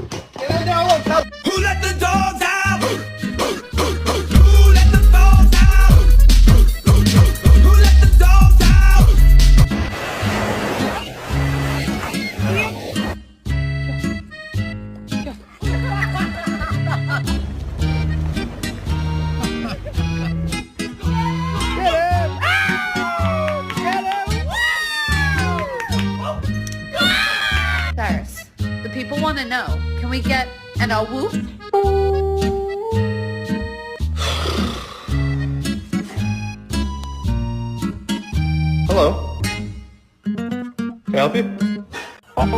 Who let the dogs out? Who let the dogs out? Who let the dogs out? Cyrus, the people want to know. Can we get an a whoop? Hello. Can I help you? Oh.